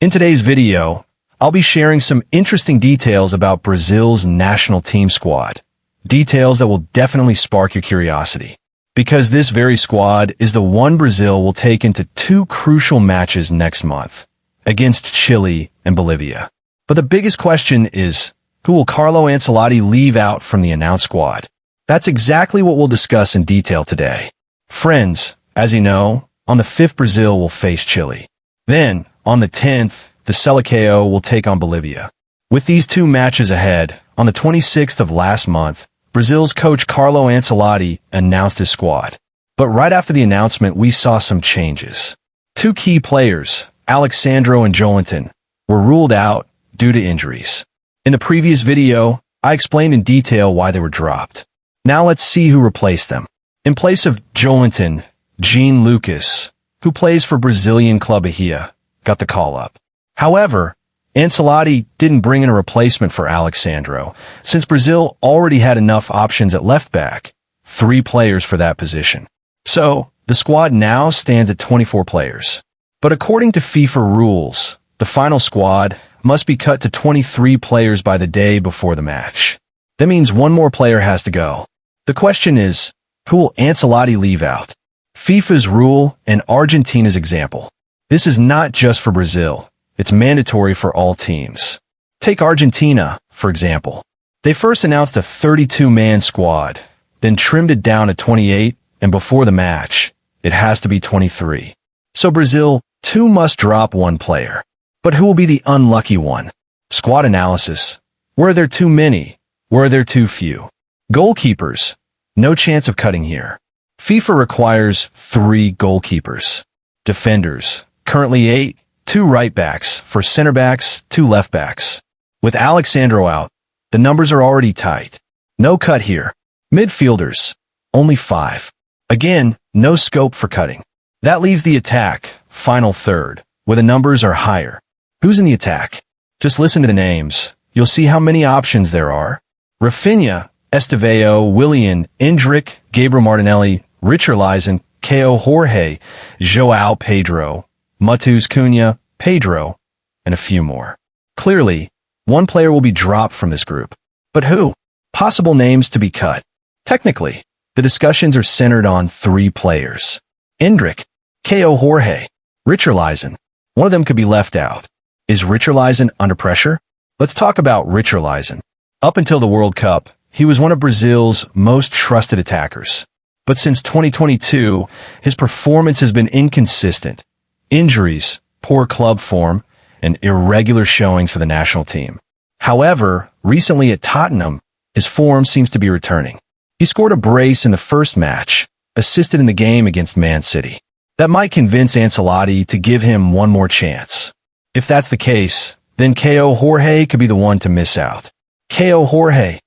In today's video, I'll be sharing some interesting details about Brazil's national team squad. Details that will definitely spark your curiosity. Because this very squad is the one Brazil will take into two crucial matches next month, against Chile and Bolivia. But the biggest question is, who will Carlo Ancelotti leave out from the announced squad? That's exactly what we'll discuss in detail today. Friends, as you know, on the 5th Brazil will face Chile. Then, on the 10th, the Selecao will take on Bolivia. With these two matches ahead, on the 26th of last month, Brazil's coach Carlo Ancelotti announced his squad. But right after the announcement, we saw some changes. Two key players, Alex Sandro and Joelinton, were ruled out due to injuries. In the previous video, I explained in detail why they were dropped. Now let's see who replaced them. In place of Joelinton, Jean Lucas, who plays for Brazilian club Bahia, got the call-up. However, Ancelotti didn't bring in a replacement for Alex Sandro, since Brazil already had enough options at left back, 3 players for that position. So, the squad now stands at 24 players. But according to FIFA rules, the final squad must be cut to 23 players by the day before the match. That means one more player has to go. The question is, who will Ancelotti leave out? FIFA's rule and Argentina's example. This is not just for Brazil. It's mandatory for all teams. Take Argentina, for example. They first announced a 32-man squad, then trimmed it down to 28, and before the match, it has to be 23. So Brazil, too, must drop one player. But who will be the unlucky one? Squad analysis. Were there too many? Were there too few? Goalkeepers. No chance of cutting here. FIFA requires 3 goalkeepers. Defenders. Currently 8. 2 right backs, for center backs, 2 left backs. With Alex Sandro out, the numbers are already tight. No cut here. Midfielders, only 5. Again, no scope for cutting. That leaves the attack, final third, where the numbers are higher. Who's in the attack? Just listen to the names. You'll see how many options there are. Rafinha, Estevao, Willian, Endrick, Gabriel Martinelli, Richarlison, Kaio Jorge, João Pedro, Matheus Cunha, Pedro, and a few more. Clearly, one player will be dropped from this group. But who? Possible names to be cut. Technically, the discussions are centered on 3 players. Endrick, Kaio Jorge, Richarlison. One of them could be left out. Is Richarlison under pressure? Let's talk about Richarlison. Up until the World Cup, he was one of Brazil's most trusted attackers. But since 2022, his performance has been inconsistent. Injuries, poor club form, and irregular showings for the national team. However, recently at Tottenham, his form seems to be returning. He scored a brace in the first match, assisted in the game against Man City. That might convince Ancelotti to give him one more chance. If that's the case, then Kaio Jorge could be the one to miss out. Kaio Jorge.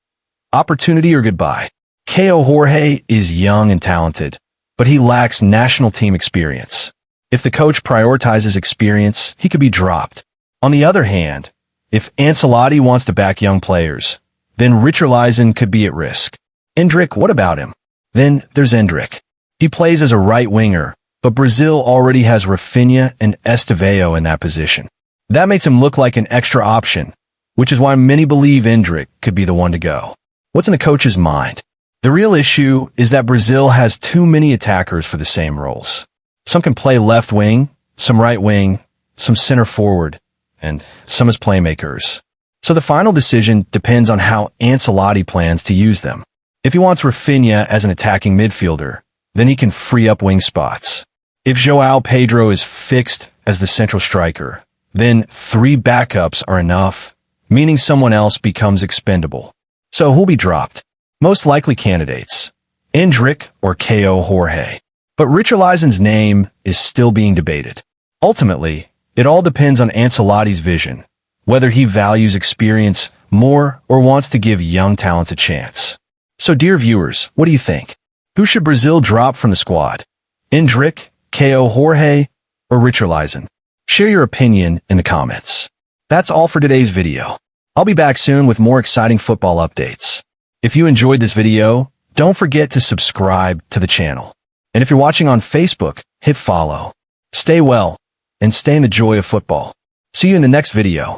Opportunity or goodbye? Kaio Jorge is young and talented, but he lacks national team experience. If the coach prioritizes experience, he could be dropped. On the other hand, if Ancelotti wants to back young players, then Richarlison could be at risk. Endrick, what about him? Then there's Endrick. He plays as a right winger, but Brazil already has Rafinha and Estevao in that position. That makes him look like an extra option, which is why many believe Endrick could be the one to go. What's in the coach's mind? The real issue is that Brazil has too many attackers for the same roles. Some can play left wing, some right wing, some center forward, and some as playmakers. So the final decision depends on how Ancelotti plans to use them. If he wants Rafinha as an attacking midfielder, then he can free up wing spots. If João Pedro is fixed as the central striker, then 3 backups are enough, meaning someone else becomes expendable. So who'll be dropped? Most likely candidates, Endrick or Kaio Jorge. But Richarlison's name is still being debated. Ultimately, it all depends on Ancelotti's vision, whether he values experience more or wants to give young talents a chance. So dear viewers, what do you think? Who should Brazil drop from the squad? Endrick, Kaio Jorge, or Richarlison? Share your opinion in the comments. That's all for today's video. I'll be back soon with more exciting football updates. If you enjoyed this video, don't forget to subscribe to the channel. And if you're watching on Facebook, hit follow. Stay well, and stay in the joy of football. See you in the next video.